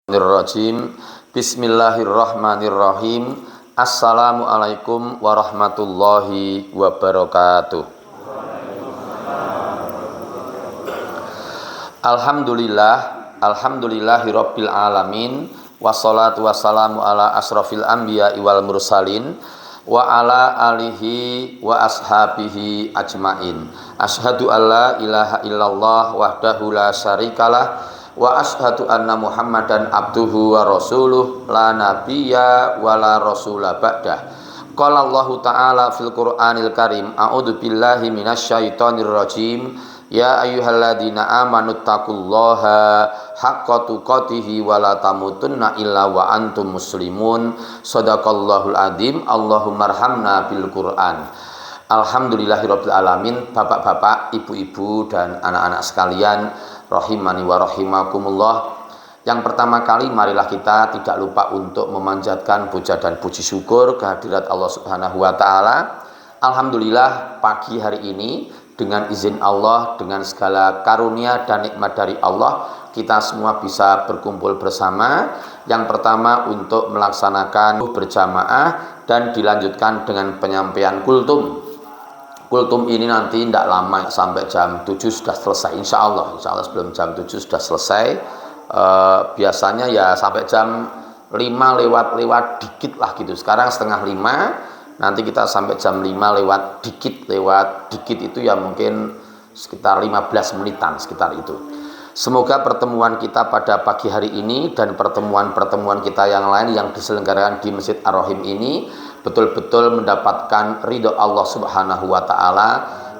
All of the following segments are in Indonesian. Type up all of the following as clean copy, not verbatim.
Rajim. Bismillahirrahmanirrahim. Assalamualaikum warahmatullahi wabarakatuh. Alhamdulillahirabbil alamin. Wassalatu wassalamu ala asrofil anbiya'i wal mursalin wa ala alihi wa ashabihi ajmain. Asyhadu alla ilaha illallah wahdahu la syarikalah wa ashhadu anna Muhammadan abduhu wa rasuluh la nabiyya wa la rasula ba'dah. Qala Allahu ta'ala fil Qur'anil Karim, a'udzu billahi minasyaitonir rajim. Ya ayyuhalladzina amanu taqullaha haqqa tuqatih wa la tamutunna illa wa antum muslimun. Shadaqallahul adzim. Allahumma arhamna bil Qur'an. Alhamdulillahirabbil alamin. Bapak-bapak, ibu-ibu dan anak-anak sekalian, rahimani wa rahimakumullah. Yang pertama kali marilah kita tidak lupa untuk memanjatkan puja dan puji syukur kehadirat Allah Subhanahu wa taala. Alhamdulillah pagi hari ini dengan izin Allah, dengan segala karunia dan nikmat dari Allah, kita semua bisa berkumpul bersama. Yang pertama untuk melaksanakan berjamaah dan dilanjutkan dengan penyampaian kultum. Kultum ini nanti tidak lama, sampai jam 7 sudah selesai, insya Allah sebelum jam 7 sudah selesai. Biasanya ya sampai jam 5 lewat dikit lah gitu. Sekarang setengah 5, nanti kita sampai jam 5 lewat dikit itu ya mungkin sekitar 15 menitan sekitar itu. Semoga pertemuan kita pada pagi hari ini dan pertemuan-pertemuan kita yang lain yang diselenggarakan di Masjid Ar-Rahim ini betul-betul mendapatkan ridho Allah Subhanahu wa taala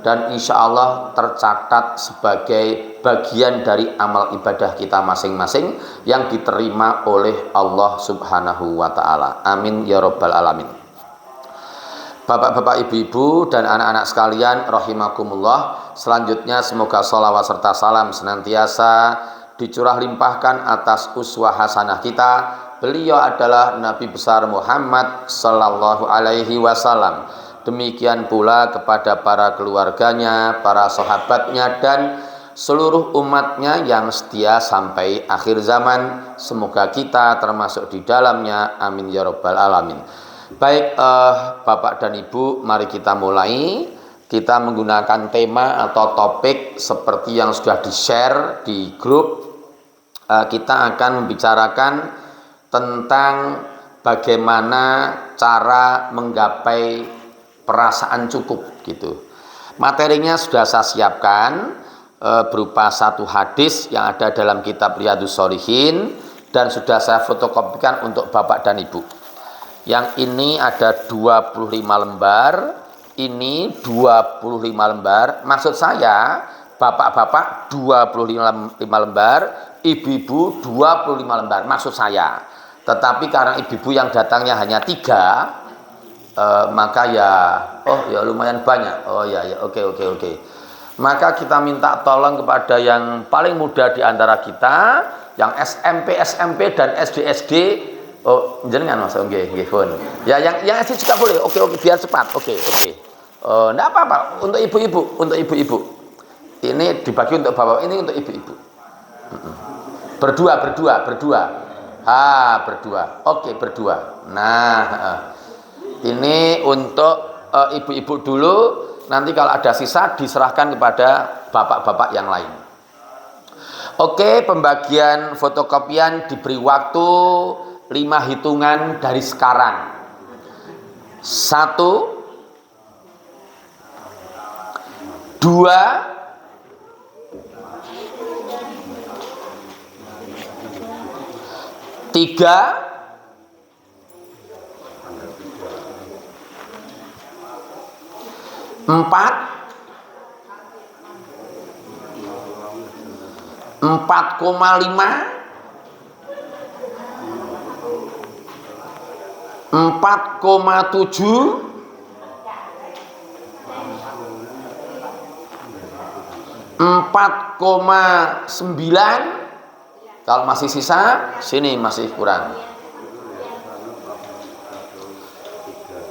dan insya Allah tercatat sebagai bagian dari amal ibadah kita masing-masing yang diterima oleh Allah Subhanahu wa taala. Amin ya rabbal alamin. Bapak-bapak, ibu-ibu dan anak-anak sekalian rahimakumullah, selanjutnya semoga sholawat serta salam senantiasa dicurah limpahkan atas uswah hasanah kita. Beliau adalah Nabi besar Muhammad sallallahu alaihi wasallam. Demikian pula kepada para keluarganya, para sahabatnya dan seluruh umatnya yang setia sampai akhir zaman. Semoga kita termasuk di dalamnya. Amin ya rabbal alamin. Baik, Bapak dan Ibu, mari kita mulai. Kita menggunakan tema atau topik seperti yang sudah di-share di grup. Kita akan membicarakan tentang bagaimana cara menggapai perasaan cukup gitu. Materinya sudah saya siapkan berupa satu hadis yang ada dalam kitab Riyadhus Shalihin dan sudah saya fotokopikan untuk Bapak dan Ibu. Yang ini ada 25 lembar, ini 25 lembar. Maksud saya, bapak-bapak 25 lembar, ibu-ibu 25 lembar. Maksud saya. Tetapi karena ibu-ibu yang datangnya hanya 3, maka ya, lumayan banyak. Oke. Maka kita minta tolong kepada yang paling muda di antara kita, yang SMP dan SD. Oh, jenengan Mas, nggih, pun. Ya, yang SD juga boleh. Oke, biar cepat. Oke. Enggak apa-apa untuk ibu-ibu. Ini dibagi untuk bapak, ini untuk ibu-ibu. Berdua. Berdua. Oke, berdua. Nah, ini untuk ibu-ibu dulu. Nanti kalau ada sisa diserahkan kepada bapak-bapak yang lain. Oke, pembagian fotokopian diberi waktu 5 hitungan dari sekarang. 1, 2, 3, 4, 4,5, 4,7, 4,9. Kalau masih sisa, sini masih kurang.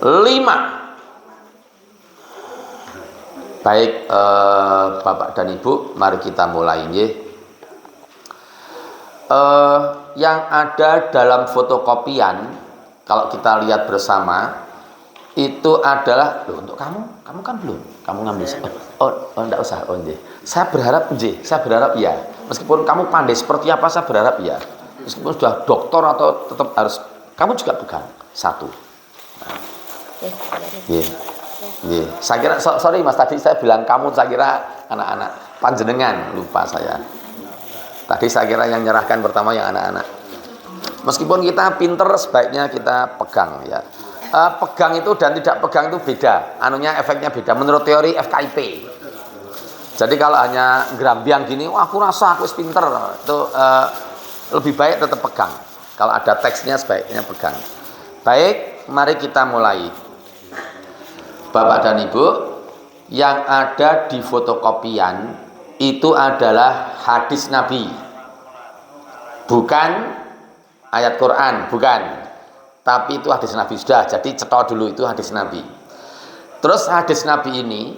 5. Baik, Bapak dan Ibu, mari kita mulai nggih. yang ada dalam fotokopian, kalau kita lihat bersama, itu adalah, loh, untuk kamu kan belum, kamu ngambil, enggak usah, saya berharap ya, meskipun kamu pandai seperti apa, saya berharap ya, meskipun sudah doktor atau tetap harus, kamu juga pegang satu. Saya kira, sorry mas, tadi saya bilang kamu, saya kira anak-anak, panjenengan, lupa saya. Tadi saya kira yang nyerahkan pertama yang anak-anak. Meskipun kita pinter, sebaiknya kita pegang ya. Pegang itu dan tidak pegang itu beda. Anunya efeknya beda. Menurut teori FKIP. Jadi kalau hanya gerambiang gini, wah aku rasa aku pinter, itu lebih baik tetap pegang. Kalau ada teksnya sebaiknya pegang. Baik, mari kita mulai. Bapak dan Ibu, yang ada di fotokopian itu adalah hadis Nabi, bukan ayat Quran, bukan, tapi itu hadis Nabi. Sudah, jadi cetok dulu itu hadis Nabi. Terus hadis Nabi ini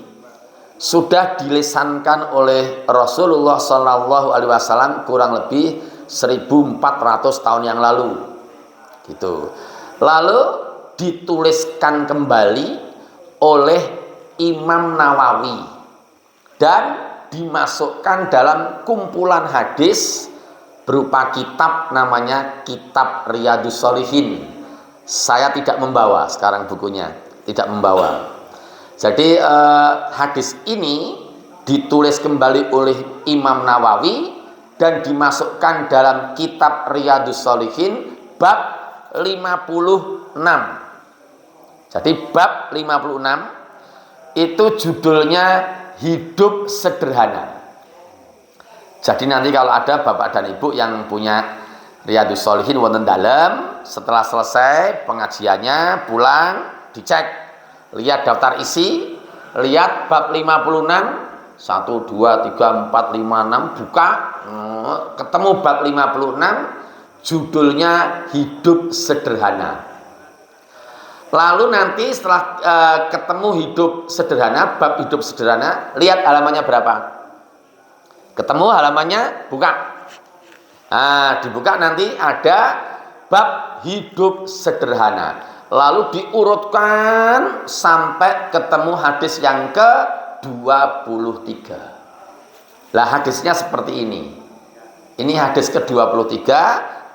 sudah dilisankan oleh Rasulullah SAW kurang lebih 1400 tahun yang lalu, gitu. Lalu dituliskan kembali oleh Imam Nawawi dan dimasukkan dalam kumpulan hadis berupa kitab namanya Kitab Riyadhus Shalihin. Saya tidak membawa sekarang bukunya, tidak membawa. Jadi hadis ini ditulis kembali oleh Imam Nawawi dan dimasukkan dalam Kitab Riyadhus Shalihin bab 56. Jadi bab 56 itu judulnya hidup sederhana. Jadi nanti kalau ada Bapak dan Ibu yang punya Riyadhus Shalihin wonten dalem, setelah selesai pengajiannya pulang dicek, lihat daftar isi, lihat bab 56, 1 2 3 4 5 6, buka, ketemu bab 56, judulnya hidup sederhana. Lalu nanti setelah ketemu hidup sederhana, bab hidup sederhana, lihat halamannya berapa. Ketemu halamannya, buka. Nah, dibuka nanti ada bab hidup sederhana. Lalu diurutkan sampai ketemu hadis yang ke-23. Lah hadisnya seperti ini. Ini hadis ke-23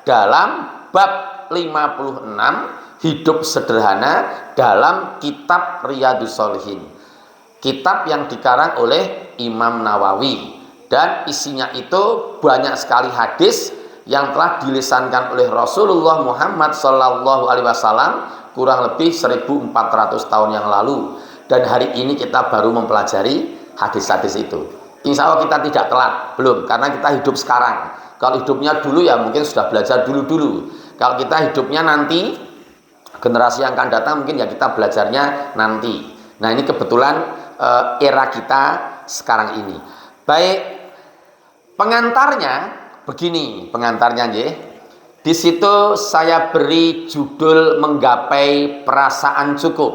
dalam bab 56 hidup sederhana dalam Kitab Riyadhus Shalihin, kitab yang dikarang oleh Imam Nawawi, dan isinya itu banyak sekali hadis yang telah dilisankan oleh Rasulullah Muhammad SAW kurang lebih 1400 tahun yang lalu, dan hari ini kita baru mempelajari hadis-hadis itu. Insya Allah kita tidak telat, belum, karena kita hidup sekarang. Kalau hidupnya dulu ya mungkin sudah belajar dulu-dulu. Kalau kita hidupnya nanti, generasi yang akan datang mungkin ya kita belajarnya nanti. Nah ini kebetulan era kita sekarang ini. Baik, pengantarnya begini, pengantarnya nggih. Di situ saya beri judul menggapai perasaan cukup.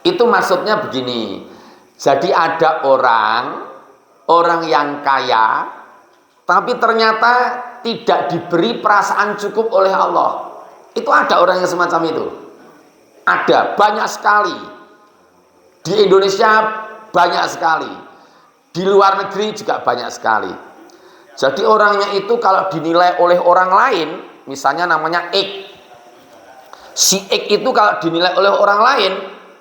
Itu maksudnya begini. Jadi ada orang yang kaya, tapi ternyata tidak diberi perasaan cukup oleh Allah. Itu ada orang yang semacam itu. Ada, banyak sekali. Di Indonesia banyak sekali. Di luar negeri juga banyak sekali. Jadi orangnya itu kalau dinilai oleh orang lain, misalnya namanya X. Si X itu kalau dinilai oleh orang lain,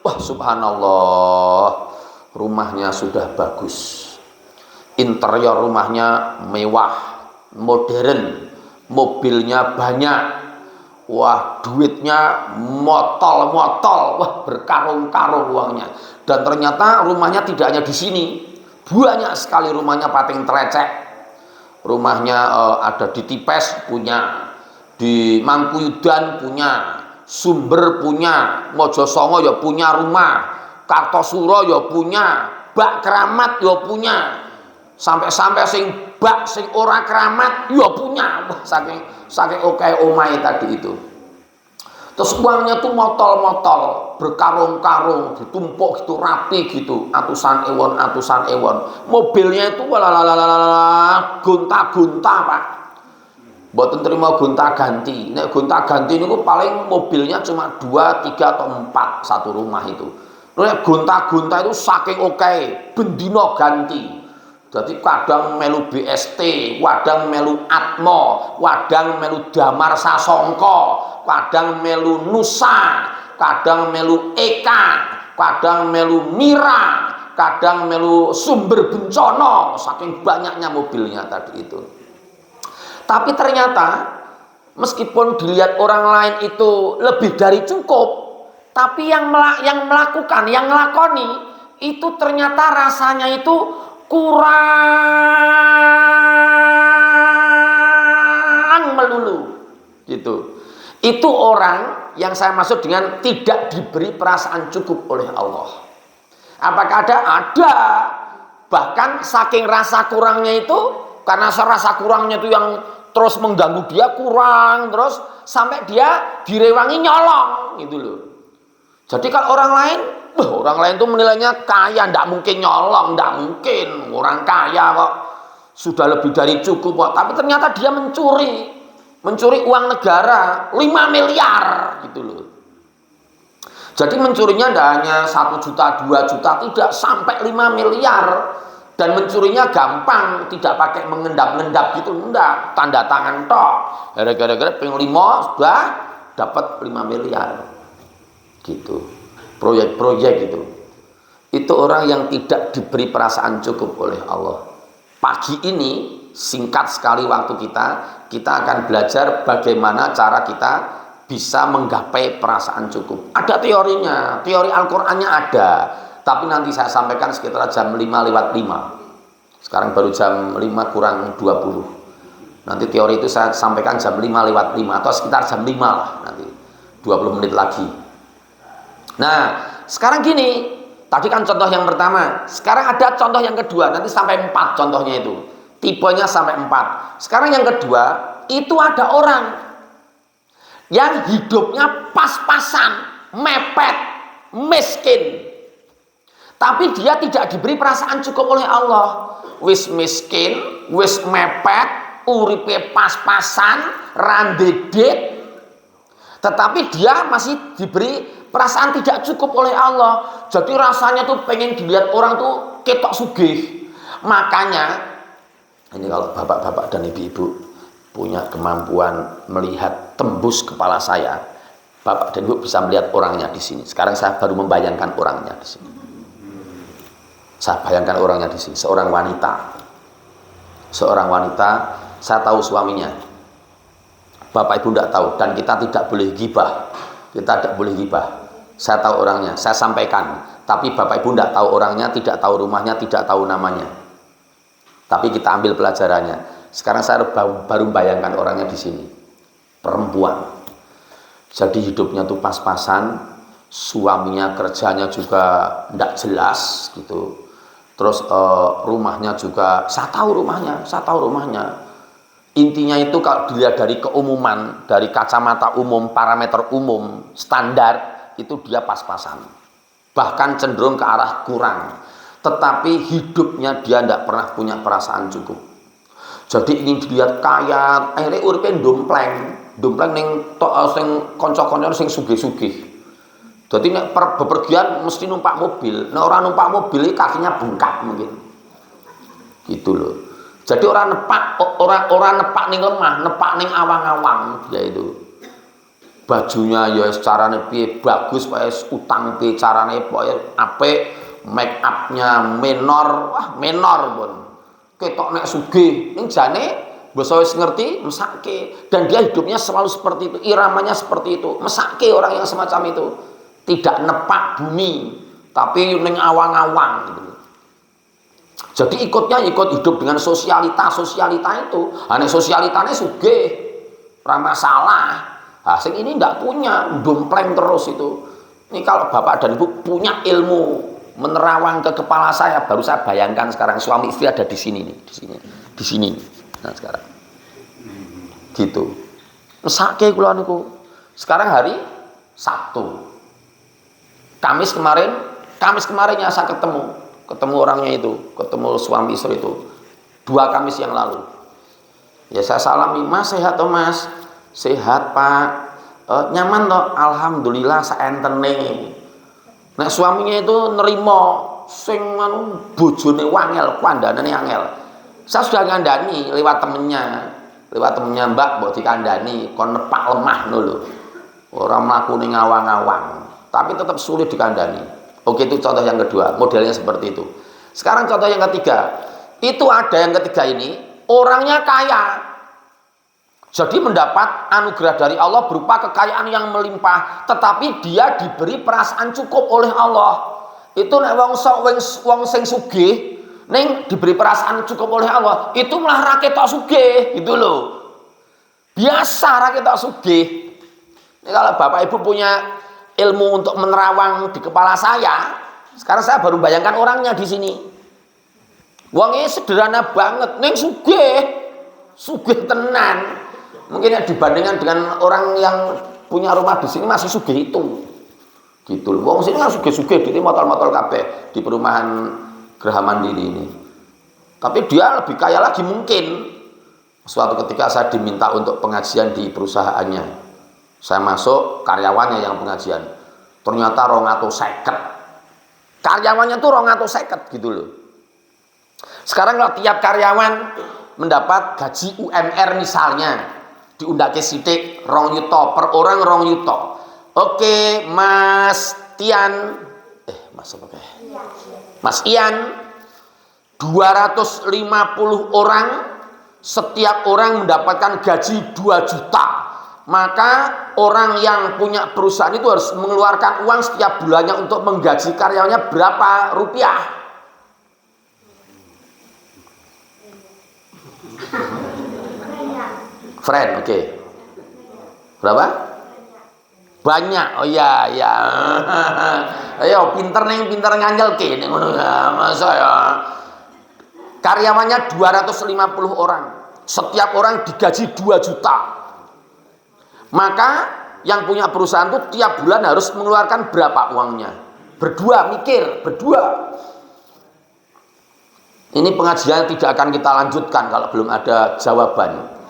wah subhanallah, rumahnya sudah bagus. Interior rumahnya mewah, modern, mobilnya banyak. Wah, duitnya motol-motol, wah berkarung-karung uangnya. Dan ternyata rumahnya tidak hanya di sini, banyak sekali rumahnya pating terecek. Rumahnya ada di Tipes punya, di Mangkuyudan punya, Sumber punya, Mojosongo ya punya rumah, Kartosuro ya punya, Bak Keramat ya punya, sampai sing bak sing ora keramat ya punya. Wah, saking oke omahe tadi itu. Terus uangnya tuh motol-motol, berkarung-karung, ditumpuk gitu, rapi gitu, atusan ewon. Mobilnya itu gonta-gonta, Pak. Mboten terima gonta-ganti. Nek gonta-ganti niku paling mobilnya cuma 2, 3 atau 4 satu rumah itu. Nek gonta-gonta itu saking oke, bendino ganti. Jadi kadang melu BST, kadang melu Atmo, kadang melu Damar Sasongko, kadang melu Nusa, kadang melu Eka, kadang melu Mira, kadang melu Sumber Bencana, saking banyaknya mobilnya tadi itu. Tapi ternyata meskipun dilihat orang lain itu lebih dari cukup, tapi yang melakukan, yang ngelakoni itu ternyata rasanya itu kurang melulu gitu. Itu orang yang saya maksud dengan tidak diberi perasaan cukup oleh Allah. Apakah ada? Ada. Bahkan saking rasa kurangnya itu, karena rasa kurangnya itu yang terus mengganggu dia, kurang terus sampai dia direwangi nyolong gitu loh. Jadi kalau orang lain tuh menilainya kaya, ndak mungkin nyolong, ndak mungkin, orang kaya kok sudah lebih dari cukup kok. Tapi ternyata dia mencuri uang negara 5 miliar gitu loh. Jadi mencurinya tidak hanya 1 juta, 2 juta, tidak, sampai 5 miliar. Dan mencurinya gampang, tidak pakai mengendap-endap gitu, enggak, tanda tangan tok. Gara-gara ping 5 sudah dapat 5 miliar. Gitu. Proyek-proyek gitu. Itu orang yang tidak diberi perasaan cukup oleh Allah. Pagi ini singkat sekali waktu kita akan belajar bagaimana cara kita bisa menggapai perasaan cukup. Ada teorinya, teori Al-Qur'annya ada. Tapi nanti saya sampaikan sekitar jam 5:05. Sekarang baru jam 5 kurang 20. Nanti teori itu saya sampaikan jam 5:05 atau sekitar jam 5 lah nanti. 20 menit lagi. Nah, sekarang gini. Tadi kan contoh yang pertama. Sekarang ada contoh yang kedua. Nanti sampai 4 contohnya itu. Tipenya sampai 4. Sekarang yang kedua, itu ada orang yang hidupnya pas-pasan, mepet, miskin. Tapi dia tidak diberi perasaan cukup oleh Allah. Wis miskin, wis mepet, uripe pas-pasan, randedet. Tetapi dia masih diberi perasaan tidak cukup oleh Allah. Jadi rasanya tuh pengen dilihat orang tuh ketok sugih. Makanya ini kalau bapak-bapak dan ibu-ibu punya kemampuan melihat tembus kepala saya, bapak dan ibu bisa melihat orangnya di sini. Sekarang saya baru membayangkan orangnya di sini. Saya bayangkan orangnya di sini, seorang wanita, saya tahu suaminya, bapak ibu tidak tahu, dan kita tidak boleh gibah, saya tahu orangnya, saya sampaikan, tapi bapak ibu tidak tahu orangnya, tidak tahu rumahnya, tidak tahu namanya, tapi kita ambil pelajarannya. Sekarang saya baru bayangkan orangnya di sini, perempuan, jadi hidupnya tuh pas-pasan, suaminya kerjanya juga tidak jelas gitu. Terus rumahnya juga, saya tahu rumahnya. Intinya itu kalau dilihat dari keumuman, dari kacamata umum, parameter umum, standar, itu dia pas-pasan. Bahkan cenderung ke arah kurang. Tetapi hidupnya dia tidak pernah punya perasaan cukup. Jadi ingin dilihat kaya, akhirnya uripnya dompleng ning sing kanca-kanca sing sugih-sugih. Jadi nek bepergian mesti numpak mobil. Nek orang numpak mobil kakinya bengkak mungkin. Gitu loh. Jadi orang nepak ning lemah, nepak ning awang-awang dia itu. Bajunya ya carane piye bagus, wae utang piye carane pokoke apik, make up-nya menor, wah menor pun. Ketok nek sugih, ning jane basa wis ngerti mesake, dan dia hidupnya selalu seperti itu, iramanya seperti itu. Mesake orang yang semacam itu. Tidak nepak bumi, tapi ning awang-awang gitu. Jadi ikut hidup dengan sosialita itu. Ane sosialitane sugih, ora masalah. Sing ini ndak punya, dompleng terus itu. Ini kalau bapak dan ibu punya ilmu menerawang ke kepala saya, baru saya bayangkan sekarang suami istri ada di sini nih, di sini. Nah sekarang, gitu. Mesake kula niku. Sekarang hari Sabtu. Kamis kemarinnya saya ketemu orangnya itu, ketemu suami istri itu 2 Kamis yang lalu. Ya saya salami, Mas sehat toh Mas? Sehat Pak. Nyaman toh? Alhamdulillah saentene. Nek suaminya itu nerima sing anu bojone wangel, kandhanane angel. Saya sudah ngandani lewat temennya, Mbak mbok dikandani kon nepak lemah ngono lho. Ora mlaku ning ngawang-ngawang, tapi tetap sulit dikandani. Oke, itu contoh yang kedua, modelnya seperti itu. Sekarang contoh yang ketiga. Itu ada yang ketiga ini, orangnya kaya. Jadi mendapat anugerah dari Allah berupa kekayaan yang melimpah, tetapi dia diberi perasaan cukup oleh Allah. Itu nek wong sing sugih ning diberi perasaan cukup oleh Allah, itu malah ra ketok sugih gitu loh. Biasa ra ketok sugih. Ini kalau Bapak Ibu punya ilmu untuk menerawang di kepala saya, sekarang saya baru bayangkan orangnya di sini. Wongnya sederhana banget, ning sugih tenan. Mungkin ya dibandingkan dengan orang yang punya rumah di sini masih sugih itu. Gitu loh. Wong sini kan sugih-sugih di motor-motor kabeh di perumahan Geraha Mandiri ini. Tapi dia lebih kaya lagi mungkin. Suatu ketika saya diminta untuk pengajian di perusahaannya. Saya masuk, karyawannya yang pengajian. Ternyata 250. Karyawannya tuh 250 gitu loh. Sekarang kalau tiap karyawan mendapat gaji UMR misalnya, diundake sithik 2 yuta per orang 2 yuta. Oke, Mas Tian, Mas apa kayak? Mas Ian, 250 orang, setiap orang mendapatkan gaji 2 juta. Maka orang yang punya perusahaan itu harus mengeluarkan uang setiap bulannya untuk menggaji karyawannya berapa rupiah? Friend, oke. Berapa? Banyak. Oh iya, iya. Ayo pinter nganjel ke ngono ya, masa ya. Karyawannya 250 orang. Setiap orang digaji 2 juta. Maka yang punya perusahaan itu tiap bulan harus mengeluarkan berapa uangnya? Berdua. Ini pengajian tidak akan kita lanjutkan kalau belum ada jawaban.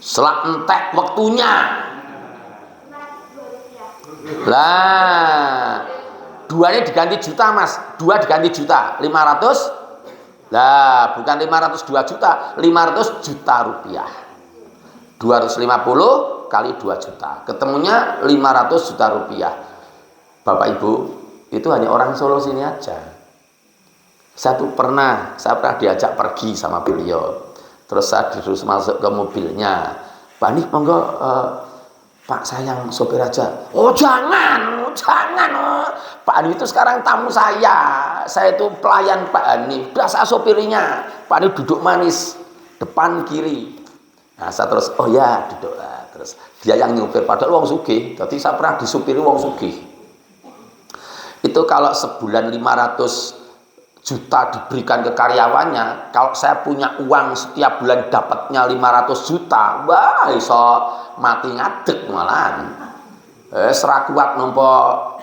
Setelah entek waktunya lah, 2-nya diganti juta Mas, 2 diganti juta, 500 lah, bukan 502 juta, 500 juta rupiah. 250 kali 2 juta, ketemunya 500 juta rupiah. Bapak Ibu, itu hanya orang Solo sini aja. Saya pernah diajak pergi sama beliau. Terus saya terus masuk ke mobilnya. Pak Andi, monggo Pak sayang sopir aja. Oh jangan. Pak Andi itu sekarang tamu saya itu pelayan Pak Andi. Udah saya sopirnya. Pak Andi duduk manis depan kiri. Nah saya terus oh ya duduk lah. Terus dia yang nyupir padahal wong sugih. Jadi saya pernah disupiri wong sugih. Itu kalau sebulan 500 juta diberikan ke karyawannya, kalau saya punya uang setiap bulan dapatnya 500 juta, wah iso mati ngadeg malahan. Serak kuat nompo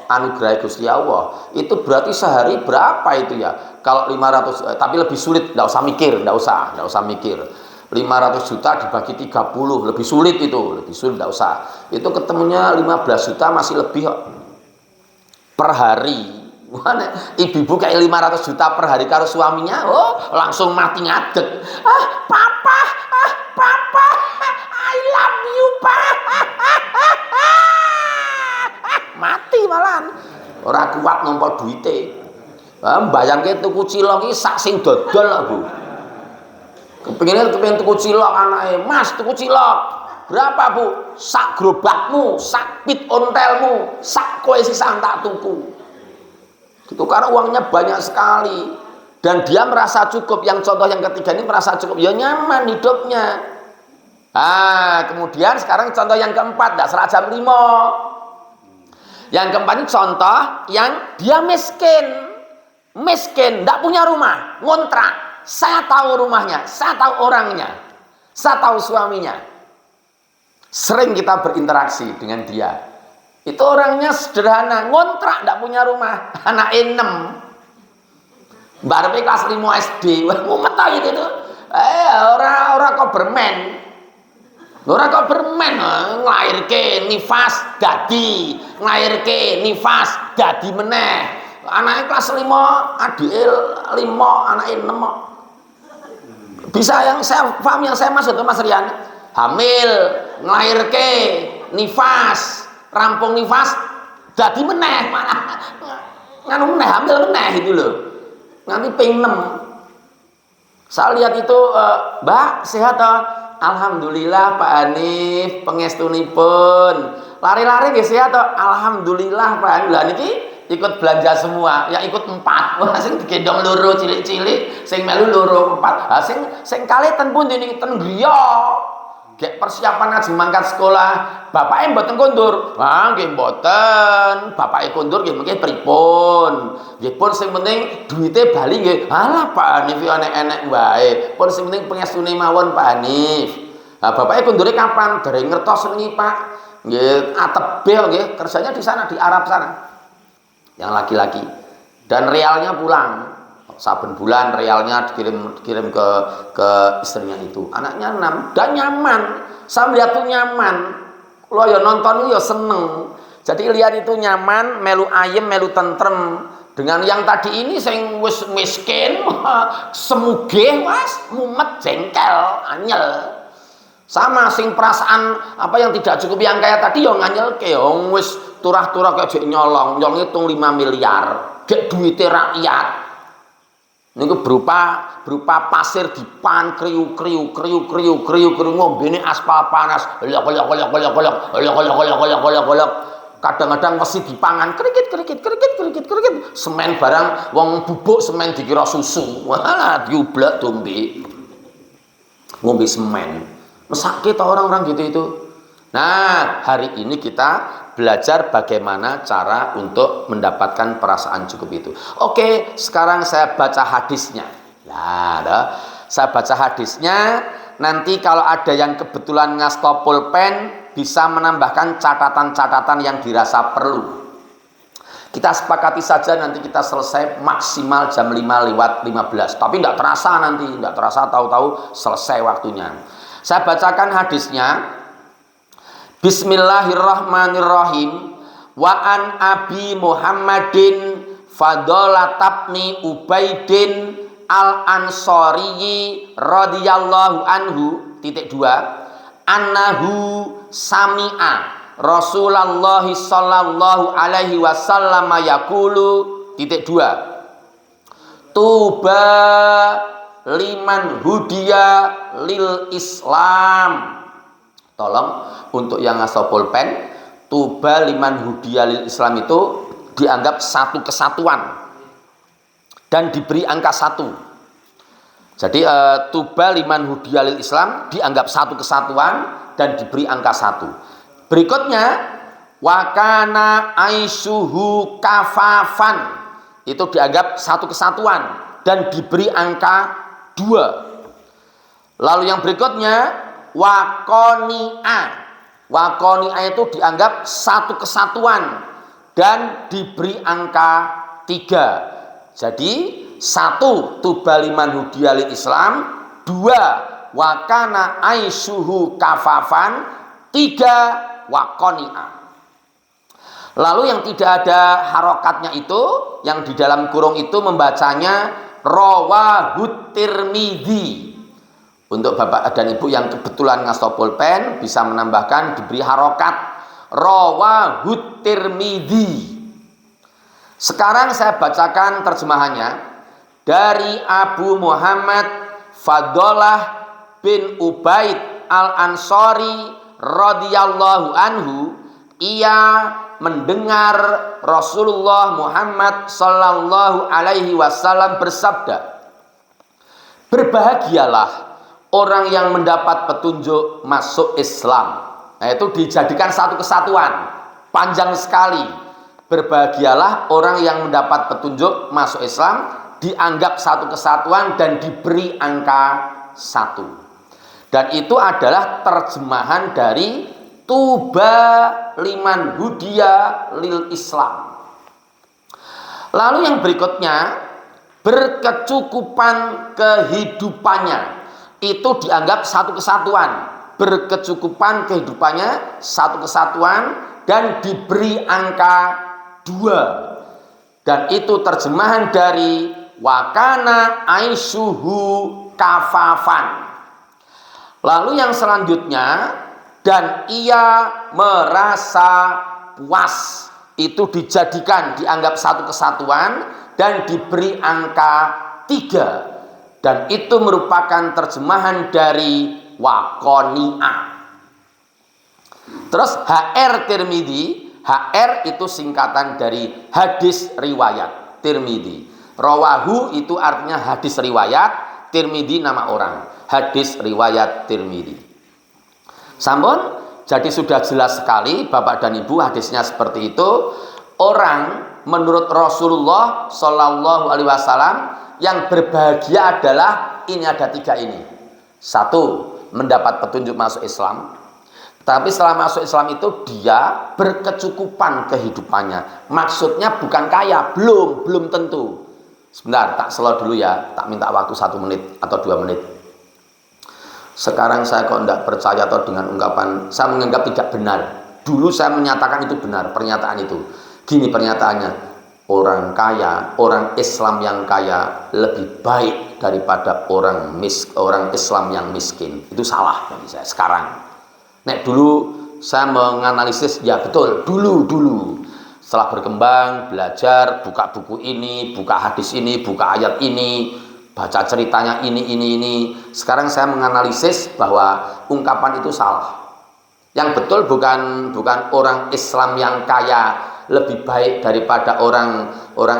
anugerah Gusti Allah. Itu berarti sehari berapa itu ya? Kalau 500, tapi lebih sulit, enggak usah mikir. 500 juta dibagi 30, lebih sulit, enggak usah. Itu ketemunya 15 juta masih lebih per hari. Ibu-ibu kayak 500 juta per hari karo suaminya, langsung mati ngadeg. Papa, I love you, Pak. Mati malahan. Ora kuat nampa duite. Mbayangke tuku cilok iki sak sing dodol lho, Bu. Kepengin tuku cilok anake, Mas tuku cilok. Berapa, Bu? Sak gerobakmu, sak pit ontelmu, sak kowe sisaan tak tuku. Itu karena uangnya banyak sekali dan dia merasa cukup. Yang contoh yang ketiga ini merasa cukup, ya nyaman hidupnya. Kemudian sekarang contoh yang keempat, dak serajam 5. Yang keempat ini contoh yang dia miskin, ndak punya rumah, ngontrak. Saya tahu rumahnya, saya tahu orangnya, saya tahu suaminya. Sering kita berinteraksi dengan dia. Itu orangnya sederhana, ngontrak, tidak punya rumah, anak 6. Mbak Arpe kelas 5 SD, mumet aja gitu. Orang kok bermain. Ora kok bermain, nglairke nifas dadi, nglairke nifas dadi meneh. Anake kelas 5, adike 5, anake 6. Bisa yang saya paham, yang saya maksud Mas Rian. Hamil, nglairke nifas, rampung nifas dadi meneh, malah nganu meneh, hamil meneh itu loh. Nanti ping 6. Saya lihat itu, Mbak sehat toh? Alhamdulillah Pak Hanif, pangestunipun. Lari-lari nggih sehat toh? Alhamdulillah Pak Hanif. Lah niki ikut belanja semua, yang ikut 4. Wah sing digendong loro cilik-cilik, sing melu loro 4. Ha sing kalih ten pundi niki ten griya. Gek persiapan ngaji mangkat sekolah, bapake mboten kondur. Ah nggih mboten. Bapake kondur nggih mengke pripun? Nggih pun sing penting duwite bali nggih. Alah Pak Hanif enek-enek wae. Pun sing penting pengestune mawon Pak Hanif. Nah, bapake kondure kapan? Dereng ngertos wingi Pak. Nggih atebeh nggih, kerjanya di sana di Arab sana. Yang laki-laki. Dan realnya pulang. Saben bulan realnya dikirim ke istrinya itu. Anaknya 6 dan nyaman. Saya melihat tuh nyaman. Kalau ya nonton ya seneng. Jadi lihat itu nyaman, melu ayem, melu tentrem. Dengan yang tadi ini sing wis miskin, semugih Mas, mumet, jengkel, anyel. Sama sing perasaan apa yang tidak cukup yang kaya tadi ya nganyelke, wis turah-turah kayak nyolong, ngitung 5 miliar. Gek duite rakyat. Niku berupa pasir dipan kriuk ngombene aspal panas. Kadang-kadang mesti dipangan krikit. Semen barang wong bubuk semen dikira susu. Walah diublek dombe. Ngombe semen. Mesake ta orang-orang gitu itu. Nah, hari ini kita belajar bagaimana cara untuk mendapatkan perasaan cukup itu. Oke, sekarang saya baca hadisnya. Ya, saya baca hadisnya. Nanti kalau ada yang kebetulan ngasto pulpen, bisa menambahkan catatan-catatan yang dirasa perlu. Kita sepakati saja nanti kita selesai maksimal jam 5:15. Tapi tidak terasa nanti, tidak terasa tahu-tahu selesai waktunya. Saya bacakan hadisnya. Bismillahirrahmanirrahim. Wa an Abi Muhammadin Fadhalah tabni Ubaidin al-Ansari radhiyallahu anhu (2) annahu sami'a Rasulullah sallallahu alaihi wasallam yaqulu (2) Tuba liman hudiya lil Islam. Tolong untuk yang ngasih pulpen, tuba liman hudiya lil Islam itu dianggap satu kesatuan dan diberi angka 1. Jadi tuba liman hudiya lil Islam dianggap satu kesatuan dan diberi angka 1. Berikutnya wakana aisuhu kafafan, itu dianggap satu kesatuan dan diberi angka 2. Lalu yang berikutnya Wakoni'a itu dianggap satu kesatuan dan diberi angka 3. Jadi 1 tubaliman hudiyalil Islam, 2 wakana aisuhu kafafan, 3 wakoni'a. Lalu yang tidak ada harokatnya itu, yang di dalam kurung itu membacanya rawahut Tirmidzi. Untuk bapak dan ibu yang kebetulan ngasih pulpen bisa menambahkan diberi harokat rawahut Tirmidzi. Sekarang saya bacakan terjemahannya dari Abu Muhammad Fadhalah bin Ubaid al-Ansari radhiyallahu anhu. Ia mendengar Rasulullah Muhammad sallallahu alaihi wasallam bersabda, berbahagialah orang yang mendapat petunjuk masuk Islam. Nah, itu dijadikan satu kesatuan. Panjang sekali. Berbahagialah orang yang mendapat petunjuk masuk Islam, dianggap satu kesatuan dan diberi angka 1. Dan itu adalah terjemahan dari tuba liman hudiya lil Islam. Lalu yang berikutnya, berkecukupan kehidupannya itu dianggap satu kesatuan. Berkecukupan kehidupannya satu kesatuan dan diberi angka 2. Dan itu terjemahan dari wakana aishuhu kafafan. Lalu yang selanjutnya, dan ia merasa puas, itu dijadikan dianggap satu kesatuan dan diberi angka 3. Dan itu merupakan terjemahan dari waqoni'ah. Terus HR Tirmidzi, HR itu singkatan dari hadis riwayat Tirmidzi. Rawahu itu artinya hadis riwayat, Tirmidzi nama orang. Hadis riwayat Tirmidzi. Sampun, jadi sudah jelas sekali Bapak dan Ibu hadisnya seperti itu. Orang menurut Rasulullah Shallallahu Alaihi Wasallam yang berbahagia adalah ini, ada 3 ini. 1, mendapat petunjuk masuk Islam. Tapi setelah masuk Islam itu dia berkecukupan kehidupannya. Maksudnya bukan kaya, belum tentu. Sebentar, tak slow dulu ya, tak minta waktu 1 menit atau 2 menit. Sekarang saya kok tidak percaya atau dengan ungkapan, saya menganggap tidak benar. Dulu saya menyatakan itu benar, pernyataan itu. Gini pernyataannya, orang kaya, orang Islam yang kaya lebih baik daripada orang Islam yang miskin. Itu salah bagi saya sekarang. Nek dulu saya menganalisis, ya betul, dulu. Setelah berkembang, belajar, buka buku ini, buka hadis ini, buka ayat ini, baca ceritanya ini. Sekarang saya menganalisis bahwa ungkapan itu salah. Yang betul bukan orang Islam yang kaya lebih baik daripada orang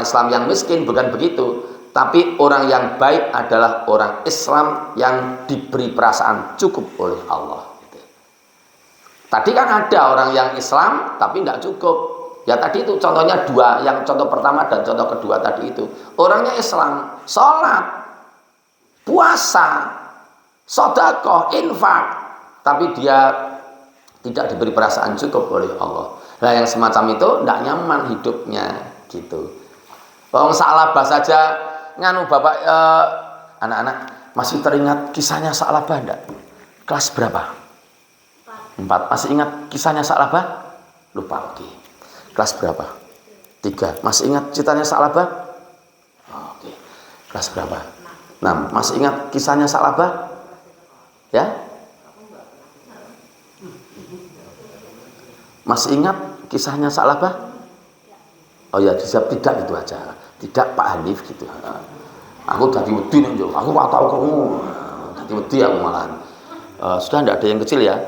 Islam yang miskin, bukan begitu. Tapi orang yang baik adalah orang Islam yang diberi perasaan cukup oleh Allah. Tadi kan ada orang yang Islam tapi tidak cukup. Ya tadi itu contohnya 2, yang contoh pertama dan contoh kedua tadi itu. Orangnya Islam, sholat, puasa, sedekah, infak, tapi dia tidak diberi perasaan cukup oleh Allah. Nah yang semacam itu tidak nyaman hidupnya gitu. Bawang Sa'labah saja nganu Bapak, anak-anak masih teringat kisahnya Sa'labah enggak? Kelas berapa? 4. Masih ingat kisahnya Sa'labah? Lupa, oke. Kelas berapa? 3. Masih ingat ceritanya Sa'labah? Oke. Kelas berapa? 6. Masih ingat kisahnya Sa'labah? Ya? Masih ingat kisahnya Sa'labah? Oh ya, dijawab tidak, itu aja. Tidak Pak Hanif gitu. Aku tadi wedi nih, aku tak tahu kamu. Tadi wedi aku malahan. Sudah tidak ada yang kecil ya.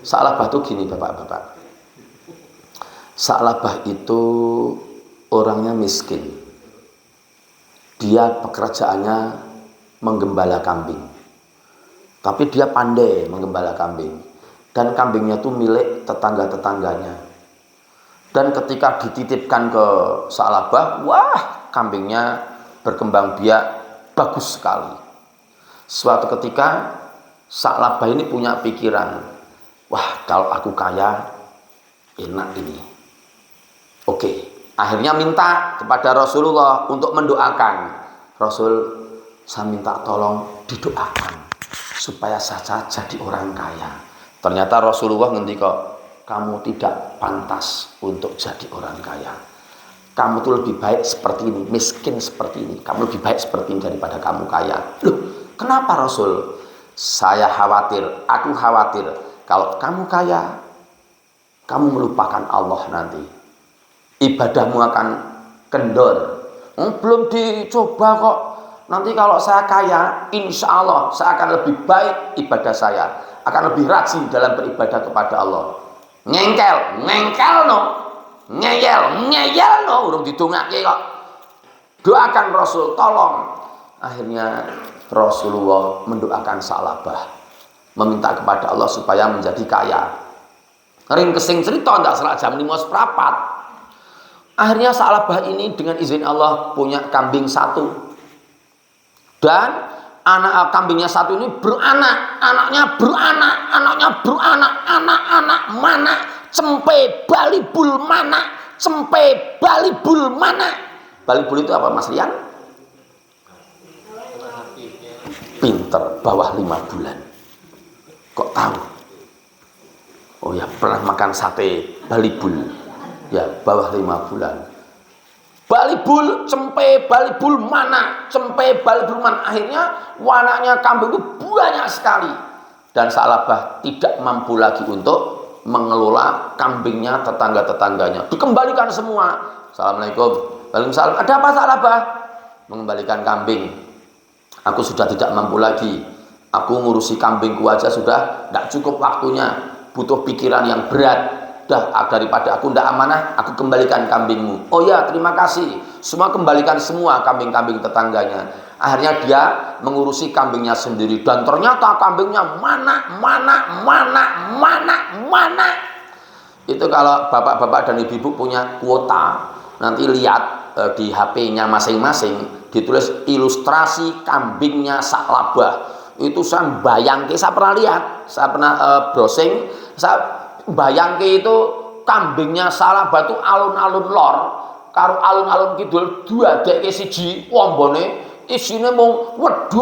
Sa'labah itu gini Bapak-bapak. Sa'labah itu orangnya miskin. Dia pekerjaannya menggembala kambing. Tapi dia pandai menggembala kambing. Dan kambingnya itu milik tetangga-tetangganya. Dan ketika dititipkan ke Sa'labah, wah, kambingnya berkembang biak bagus sekali. Suatu ketika Sa'labah ini punya pikiran, wah, kalau aku kaya enak ini. Oke, akhirnya minta kepada Rasulullah untuk mendoakan. Rasul, saya minta tolong didoakan supaya saya jadi orang kaya. Ternyata Rasulullah ngendika, kamu tidak pantas untuk jadi orang kaya. Kamu tuh lebih baik seperti ini, miskin seperti ini. Kamu lebih baik seperti ini daripada kamu kaya. Loh, kenapa Rasul? Saya khawatir, aku khawatir kalau kamu kaya, kamu melupakan Allah nanti. Ibadahmu akan kendor. Belum dicoba kok. Nanti kalau saya kaya, insya Allah saya akan lebih baik ibadah saya, akan lebih rajin dalam beribadah kepada Allah. Ngeyel no, urung didongake kok. Doakan Rasul, tolong. Akhirnya Rasulullah mendoakan Sa'labah, meminta kepada Allah supaya menjadi kaya. Ring kesing cerita ndak salah jam 5 seprapat. Akhirnya Sa'labah ini dengan izin Allah punya kambing 1. Dan kambingnya satu ini beranak, anaknya beranak, anak-anak mana, cempe balibul mana, cempe balibul mana. Balibul itu apa Mas Rian? Pinter, bawah 5 bulan. Kok tahu? Oh ya, pernah makan sate balibul. Ya, bawah 5 bulan. Balibul, cempe, balibul mana, cempe, balibul mana. Akhirnya anaknya kambing itu banyak sekali. Dan Sa'labah tidak mampu lagi untuk mengelola kambingnya tetangga-tetangganya. Dikembalikan semua. Assalamualaikum. Waalaikumsalam. Ada apa Sa'labah? Mengembalikan kambing. Aku sudah tidak mampu lagi. Aku ngurusi kambingku aja sudah tidak cukup waktunya. Butuh pikiran yang berat. Daripada aku tidak amanah, aku kembalikan kambingmu. Oh ya, terima kasih. Semua kembalikan semua kambing-kambing tetangganya. Akhirnya dia mengurusi kambingnya sendiri. Dan ternyata kambingnya mana. Itu kalau bapak-bapak dan ibu-ibu punya kuota, nanti lihat di HP-nya masing-masing, ditulis ilustrasi kambingnya Sa'labah. Itu saya bayangke, saya pernah lihat, saya pernah browsing, saya bayangke itu kambingnya Sa'labah itu alun-alun lor karo alun-alun kidul duadekke siji wombone isine mung wedhus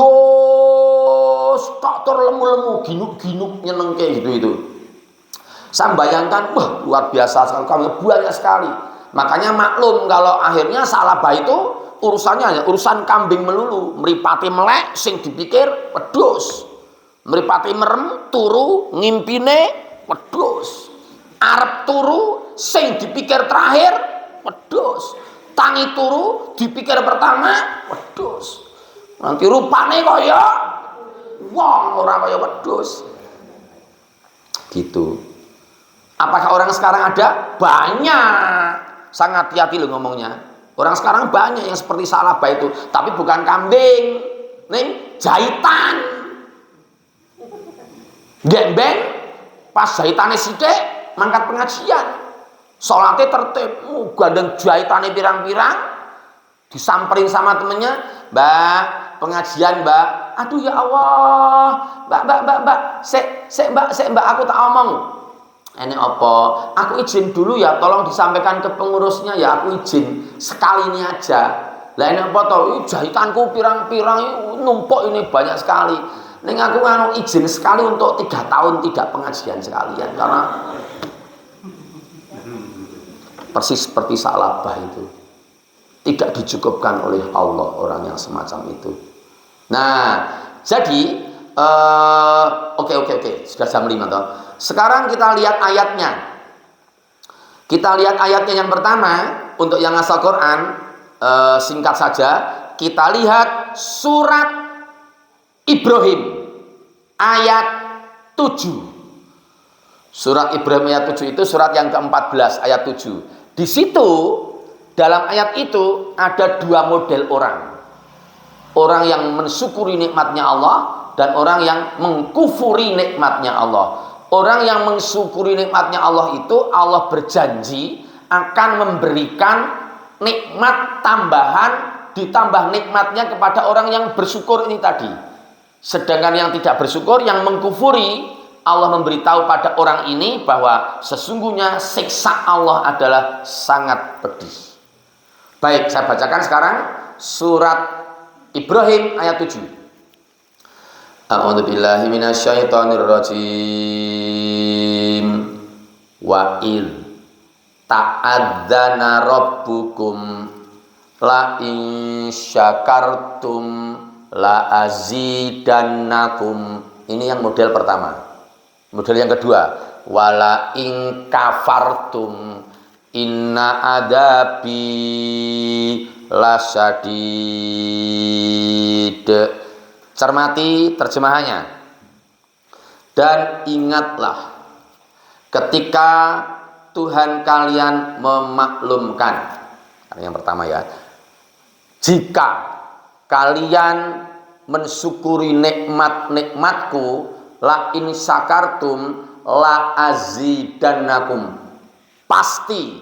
tok tur lemu-lemu ginuk-ginuk nyenengke gitu itu. Saya bayangkan, wah luar biasa sekali, kambing banyak sekali. Makanya maklum kalau akhirnya Sa'labah itu urusannya hanya urusan kambing melulu. Mripate melek sing dipikir wedhus, mripate merem turu ngimpine wedhus, arep turu sing dipikir terakhir wedhus, tangi turu dipikir pertama wedhus, nanti rupane kaya wong ora kaya wedhus gitu. Apakah orang sekarang ada? Banyak. Sangat hati-hati loh ngomongnya. Orang sekarang banyak yang seperti Sa'labah itu, tapi bukan kambing, ning jahitan gembeng. Pas jahitane sithik mangkat pengajian, sholatnya tertib, gandeng jahitane pirang-pirang, disamperin sama temennya, mbak pengajian mbak, aduh ya Allah, mbak, mbak aku tak omong, ini apa, aku izin dulu ya, tolong disampaikan ke pengurusnya ya, aku izin sekali ini aja, lah ini apa toh, jahitanku pirang-pirang, numpuk ini banyak sekali. Ning aku nganu izin sekali untuk 3 tahun tidak pengajian sekalian, karena persis seperti Sa'labah itu tidak dicukupkan oleh Allah orang yang semacam itu. Nah, jadi oke, sudah jam 5 toh. Sekarang kita lihat ayatnya. Kita lihat ayatnya yang pertama untuk yang hafal Quran, singkat saja kita lihat surat Ibrahim ayat 7. Surat Ibrahim ayat 7 itu surat yang ke-14 ayat 7. Di situ dalam ayat itu ada 2 model orang. Orang yang mensyukuri nikmatnya Allah dan orang yang mengkufuri nikmatnya Allah. Orang yang mensyukuri nikmatnya Allah itu Allah berjanji akan memberikan nikmat tambahan ditambah nikmatnya kepada orang yang bersyukur ini tadi. Sedangkan yang tidak bersyukur, yang mengkufuri, Allah memberitahu pada orang ini bahwa sesungguhnya siksa Allah adalah sangat pedih. Baik, saya bacakan sekarang surat Ibrahim ayat 7. A'udzubillahi minasyaitonirrajim. Wa id ta'adzana rabbukum la in syakartum la azidannakum. Ini yang model pertama. Model yang kedua, wala in kafartum inna adabi lasyadid. Cermati terjemahannya. Dan ingatlah ketika Tuhan kalian memaklumkan. Yang pertama ya. Jika kalian mensyukuri nikmat-nikmatku, la in syakartum la azidannakum. Pasti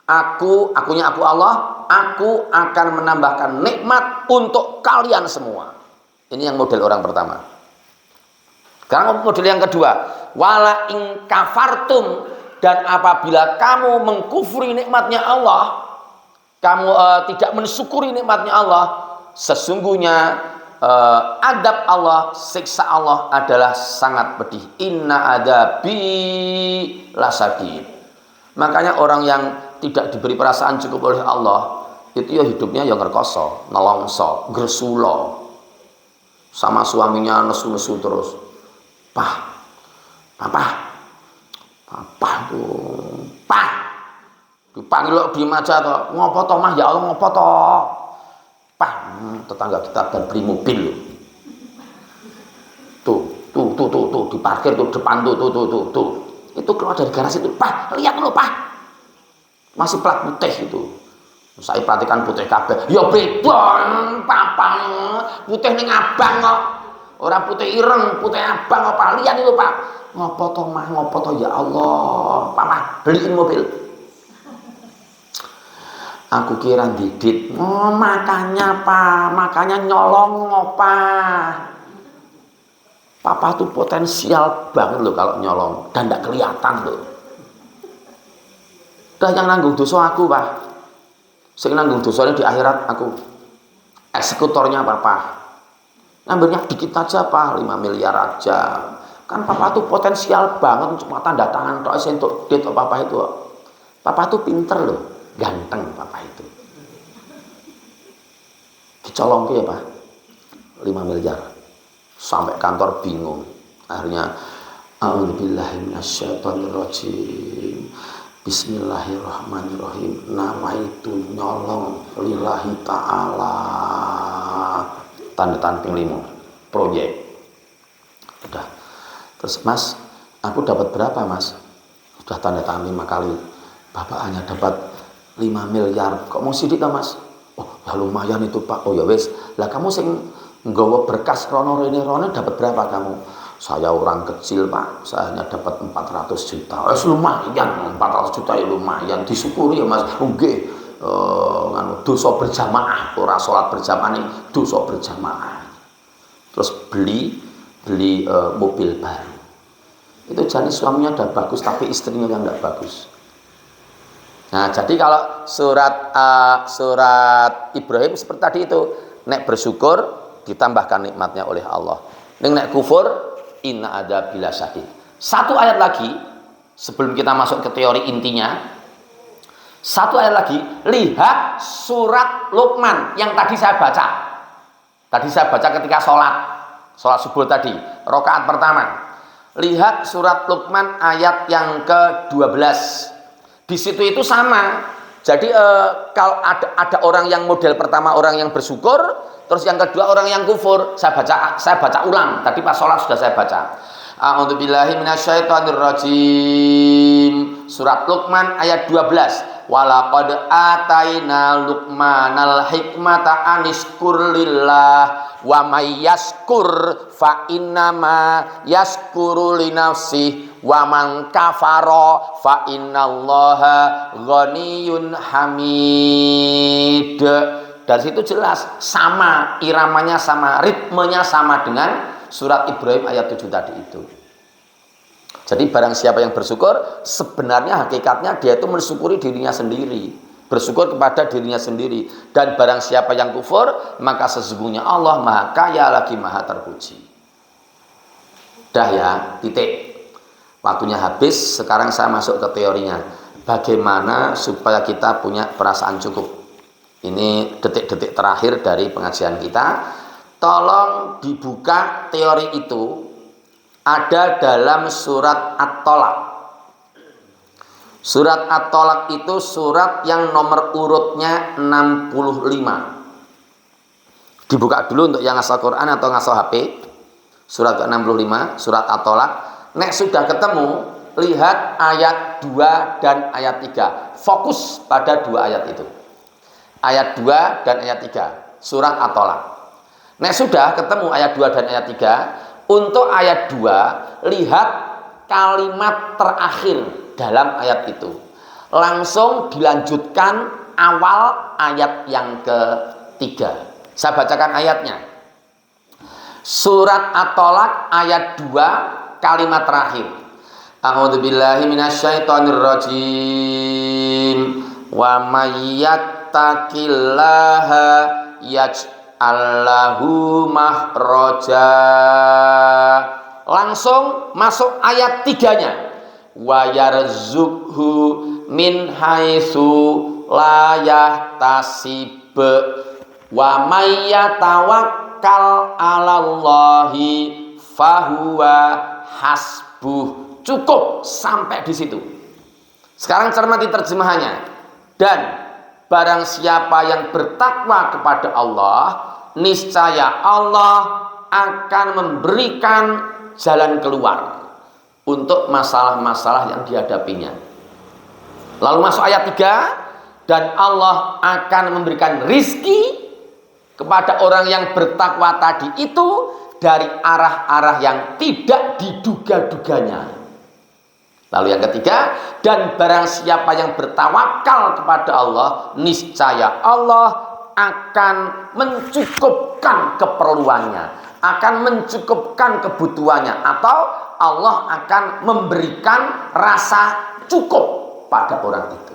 akunya aku Allah, aku akan menambahkan nikmat untuk kalian semua. Ini yang model orang pertama. Sekarang model yang kedua, wala in kafartum, dan apabila kamu mengkufuri nikmatnya Allah, kamu tidak mensyukuri nikmatnya Allah, sesungguhnya adab Allah, siksa Allah adalah sangat pedih. Inna adabi lasadid. Makanya orang yang tidak diberi perasaan cukup oleh Allah, itu ya hidupnya yang ngerkoso, nelongso, gersulo, sama suaminya nesu-nesu terus. Papa tuh, dipanggil lo diem aja toh, ngopo toh mah, ya Allah ngopo toh, tetangga kita dan beri mobil loh. Tuh, diparkir tuh depan tuh. Itu keluar dari garasi itu, lihat lo masih plat putih itu. Saya perhatikan putih kabeh, ya bebon, papa, putih ning abang kok. Orang putih ireng, putih abang apa? Lihat itu pak. Ngopo toh ya Allah. Papa beliin mobil. Aku kira didit. Oh makanya pak, makanya nyolong ngopa. Papa tuh potensial banget loh kalau nyolong dan tidak kelihatan loh. Dan yang nanggung dosa aku pak. Saya nanggung dosanya di akhirat aku. Eksekutornya papa. Ngambilnya dikit aja pak, 5 miliar aja. Kan papa tuh potensial banget, cuma tanda tangan tok untuk duit papa itu. Papa tuh pinter loh, ganteng papa itu. Dicolong ya pak, 5 miliar. Sampai kantor bingung. Akhirnya a'udzubillahi minasyaitonirrajim. Bismillahirrahmanirrahim. Nawaitu nyolong lillahi ta'ala. Tanda tangan ping 5 proyek. Udah. Terus mas, aku dapat berapa mas? Sudah tanda tangan 5 kali. Bapak hanya dapat 5 miliar. Kok mau sidik kan mas? Oh ya lumayan itu pak. Oh ya wes. Lah kamu sing nggawa berkas rono rene dapat berapa kamu? Saya orang kecil pak. Saya hanya dapat 400 juta. Lumayan 400 juta ya lumayan. Disyukuri ya mas. Nggih. Dosa berjamaah, ora sholat berjamaah nih, dosa berjamaah. Terus beli mobil baru. Itu jadi suaminya udah bagus tapi istrinya yang enggak bagus. Nah jadi kalau surat Ibrahim seperti tadi itu, nek bersyukur ditambahkan nikmatnya oleh Allah. Nek kufur inna ada bila syadid. Satu ayat lagi sebelum kita masuk ke teori intinya. Satu ayat lagi, lihat surat Luqman yang tadi saya baca. Tadi saya baca ketika sholat subuh tadi, rakaat pertama. Lihat surat Luqman ayat yang ke-12. Di situ itu sama. Jadi kalau ada orang yang model pertama orang yang bersyukur, terus yang kedua orang yang kufur. Saya baca ulang. Tadi pas sholat sudah saya baca. A'udzubillahi minasyaitonirrajim. Surat Luqman ayat 12. Walaqad ataina Luqmanal hikmata anishkur lillah wa may yashkur fa innama yashkuru li nafsihi wa man kafara fa innallaha ghaniyyun hamid. Dari situ jelas sama iramanya, sama ritmenya sama dengan surat Ibrahim ayat 7 tadi itu. Jadi barang siapa yang bersyukur, sebenarnya hakikatnya dia itu mensyukuri dirinya sendiri, bersyukur kepada dirinya sendiri. Dan barang siapa yang kufur, maka sesungguhnya Allah maha kaya lagi maha terpuji. Dah ya, titik. Waktunya habis, sekarang saya masuk ke teorinya. Bagaimana supaya kita punya perasaan cukup. Ini detik-detik terakhir dari pengajian kita. Tolong dibuka teori itu. Ada dalam surat At-Tolak. Surat At-Tolak itu surat yang nomor urutnya 65. Dibuka dulu untuk yang ngasal Quran atau ngasal HP. Surat ke-65, surat At-Tolak. Nek sudah ketemu, lihat ayat 2 dan ayat 3. Fokus pada 2 ayat itu. Ayat 2 dan ayat 3. Surat At-Tolak. Nek sudah ketemu ayat 2 dan ayat 3. Untuk ayat 2, lihat kalimat terakhir dalam ayat itu. Langsung dilanjutkan awal ayat yang ketiga. Saya bacakan ayatnya. Surat At-Tolak ayat 2 kalimat terakhir. A'udzubillahi minasyaitonirrajim. Wa may yattaqillaha yaj'al lahu makhraja. Langsung masuk ayat 3-nya. Wa yarzuqhu min haitsu la yahtasib. Wa may yatawakkal 'alallahi fahuwa hasbuh. Cukup sampai di situ. Sekarang cermati terjemahannya. Dan barang siapa yang bertakwa kepada Allah, niscaya Allah akan memberikan jalan keluar untuk masalah-masalah yang dihadapinya. Lalu masuk ayat 3, dan Allah akan memberikan rizki kepada orang yang bertakwa tadi itu dari arah-arah yang tidak diduga-duganya. Lalu yang ketiga, dan barang siapa yang bertawakal kepada Allah, niscaya Allah akan mencukupkan keperluannya, akan mencukupkan kebutuhannya, atau Allah akan memberikan rasa cukup pada orang itu.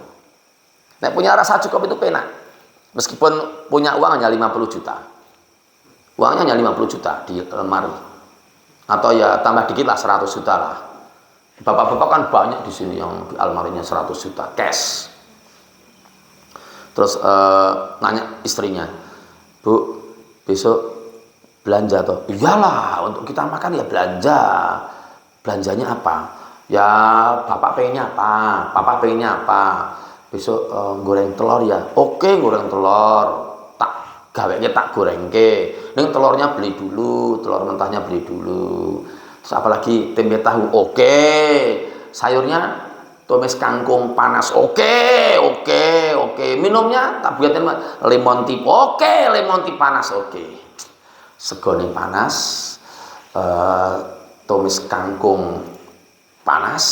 Nah, punya rasa cukup itu penak. Meskipun punya uang hanya 50 juta. Uangnya hanya 50 juta di lemari. Atau ya tambah dikit lah 100 juta lah. Bapak-bapak kan banyak di sini yang di almarinya 100 juta cash. Terus nanya istrinya, Bu, besok belanja toh? Iyalah, untuk kita makan ya belanja. Belanjanya apa? Ya bapak pengennya apa? Papa pengennya apa? Besok goreng telur ya. Oke, goreng telur. Tak gawenya tak gorengke. Ning telurnya beli dulu, telur mentahnya beli dulu. Terus apalagi tempe tahu, oke. Sayurnya tumis kangkung panas, oke. Minumnya tak buatin lemon tea, oke. Lemon tea panas, oke. Segone panas, tumis kangkung panas,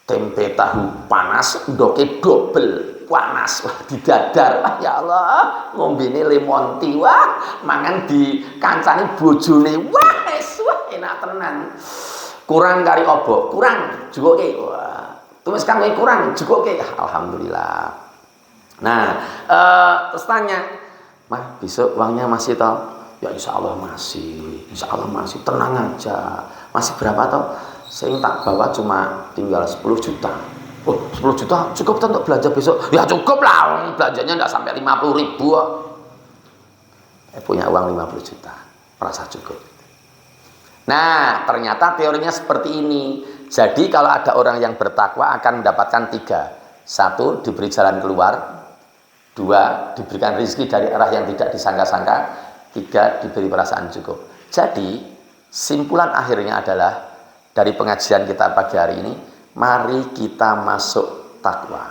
tempe tahu panas, ndoke dobel panas. Wah, didadar. Wah, ya Allah, ngombene lemon tea, wah, mangan di kancane bojone, wah, enak tenan. Kurang kari obo, kurang jukoke. Wah, tumis kangkung kurang jukoke. Alhamdulillah. Nah, terus tanya, "Mah, besok uangnya masih toh?" Ya insya Allah masih. Insya Allah masih, tenang aja. Masih berapa toh? Saya tak bawa cuma tinggal 10 juta. Oh, 10 juta cukup untuk belanja besok? Ya cukup lah, belanjanya enggak sampai 50 ribu. Punya uang 50 juta, merasa cukup. Nah, ternyata teorinya seperti ini. Jadi kalau ada orang yang bertakwa akan mendapatkan 3. 1, diberi jalan keluar. 2, diberikan rezeki dari arah yang tidak disangka-sangka. 3, diberi perasaan cukup. Jadi, simpulan akhirnya adalah dari pengajian kita pagi hari ini, mari kita masuk takwa.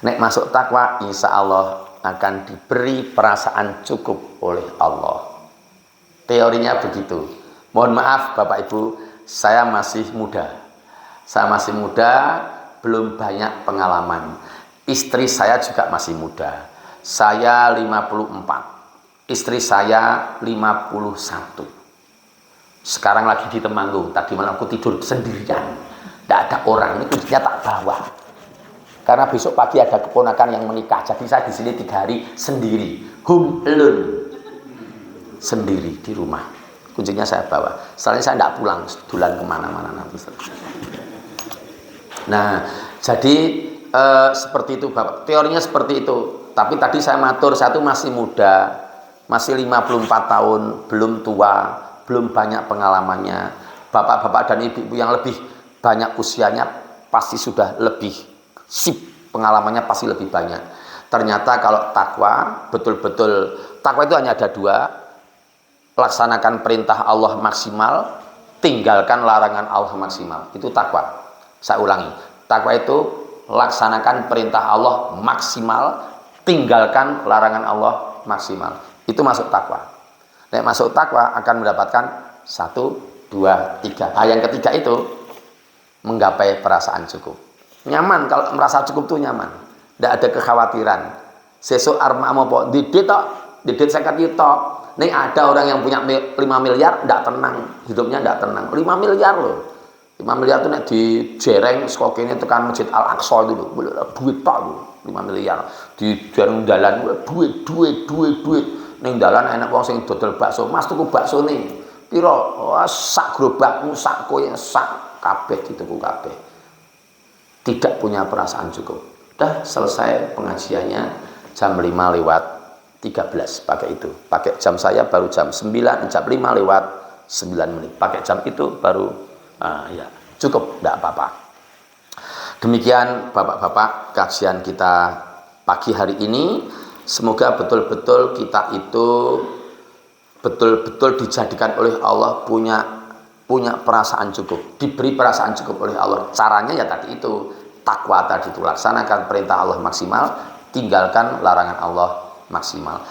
Nek masuk takwa, insya Allah akan diberi perasaan cukup oleh Allah. Teorinya begitu. Mohon maaf Bapak Ibu, saya masih muda. Saya masih muda, belum banyak pengalaman. Istri saya juga masih muda. Saya 54. Istri saya 51. Sekarang lagi di Temanggung. Tadi malam aku tidur sendirian. Tidak ada orang, ini kuncinya tak bawa. Karena besok pagi ada keponakan yang menikah. Jadi saya di sini 3 hari sendiri. Home alone. Sendiri di rumah. Kuncinya saya bawa. Soalnya saya tidak pulang, dulan kemana-mana nanti. Nah, jadi seperti itu Bapak. Teorinya seperti itu. Tapi tadi saya matur, saya itu masih muda, masih 54 tahun, belum tua, belum banyak pengalamannya. Bapak-bapak dan ibu-ibu yang lebih banyak usianya pasti sudah lebih sip, pengalamannya pasti lebih banyak. Ternyata kalau takwa, betul-betul takwa itu hanya ada 2. Laksanakan perintah Allah maksimal, tinggalkan larangan Allah maksimal. Itu takwa. Saya ulangi, takwa itu laksanakan perintah Allah maksimal, tinggalkan larangan Allah maksimal. Itu masuk takwa. Nek masuk takwa akan mendapatkan 1, 2, 3. Nah, yang ketiga itu menggapai perasaan cukup. Nyaman, kalau merasa cukup tuh nyaman. Tidak ada kekhawatiran. Sesuk arep mau apa? Ndidit tok Didit 50 juta. Nih ada orang yang punya 5 miliar ndak tenang, hidupnya ndak tenang. 5 miliar loh. 5 miliar tuh nek dijereng saka kene tekan Masjid Al Aqsa itu lho. Duit tok lho. 5 miliar. Di jaring dalan duit. Ning dalan enak wong sing dodol bakso. Mas tuku baksone. Piro? Oh, sak gerobakmu, sak kowe, sak kabeh dituku kabeh. Tidak punya perasaan cukup. Udah selesai pengajiannya jam 5 lewat 13 pakai itu. Pakai jam saya baru jam 9, jam 5 lewat 9 menit. Pakai jam itu baru ya cukup, tidak apa-apa. Demikian Bapak-bapak kajian kita pagi hari ini. Semoga betul-betul kita itu betul-betul dijadikan oleh Allah punya perasaan cukup, diberi perasaan cukup oleh Allah. Caranya ya tadi itu, takwa tadi itu, laksanakan perintah Allah maksimal, tinggalkan larangan Allah maksimal.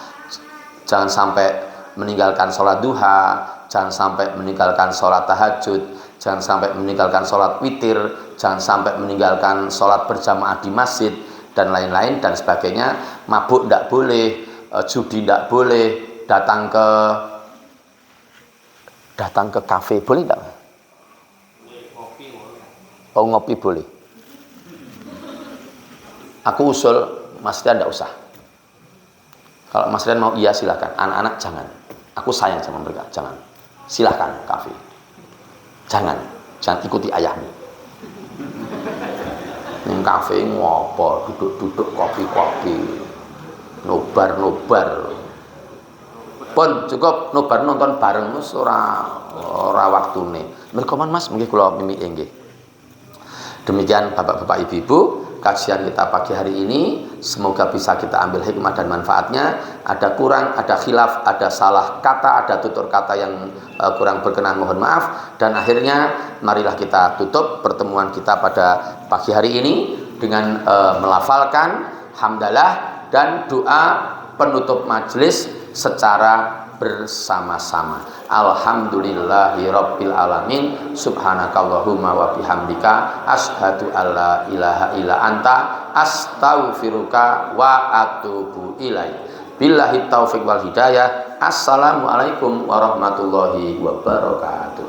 Jangan sampai meninggalkan sholat duha, jangan sampai meninggalkan sholat tahajud, jangan sampai meninggalkan sholat witir, jangan sampai meninggalkan sholat berjamaah di masjid dan lain-lain dan sebagainya. Mabuk tidak boleh, judi tidak boleh, datang ke kafe boleh tidak? Oh, ngopi boleh. Aku usul Mas Rian tidak usah. Kalau Mas Rian mau iya silakan. Anak-anak jangan. Aku sayang sama mereka, jangan. Silakan kafe. Jangan ikuti ayahmu. Ning kafe ngopo, duduk-duduk kopi-kopi. Nobar. Pun cukup nobar nonton bareng wis ora waktune. Mergo Mas nggih kula mimi nggih. Demikian Bapak-bapak Ibu-ibu, kajian kita pagi hari ini semoga bisa kita ambil hikmah dan manfaatnya. Ada kurang, ada khilaf, ada salah kata, ada tutur kata yang kurang berkenan, mohon maaf. Dan akhirnya marilah kita tutup pertemuan kita pada pagi hari ini dengan melafalkan hamdalah dan doa penutup majelis secara bersama-sama. Alhamdulillahirabbil alamin. Subhanakallahumma wa bihamdika asyhadu alla ilaha illa anta astaghfiruka wa atubu ilaik. Billahi taufiq wal hidayah. Assalamualaikum warahmatullahi wabarakatuh.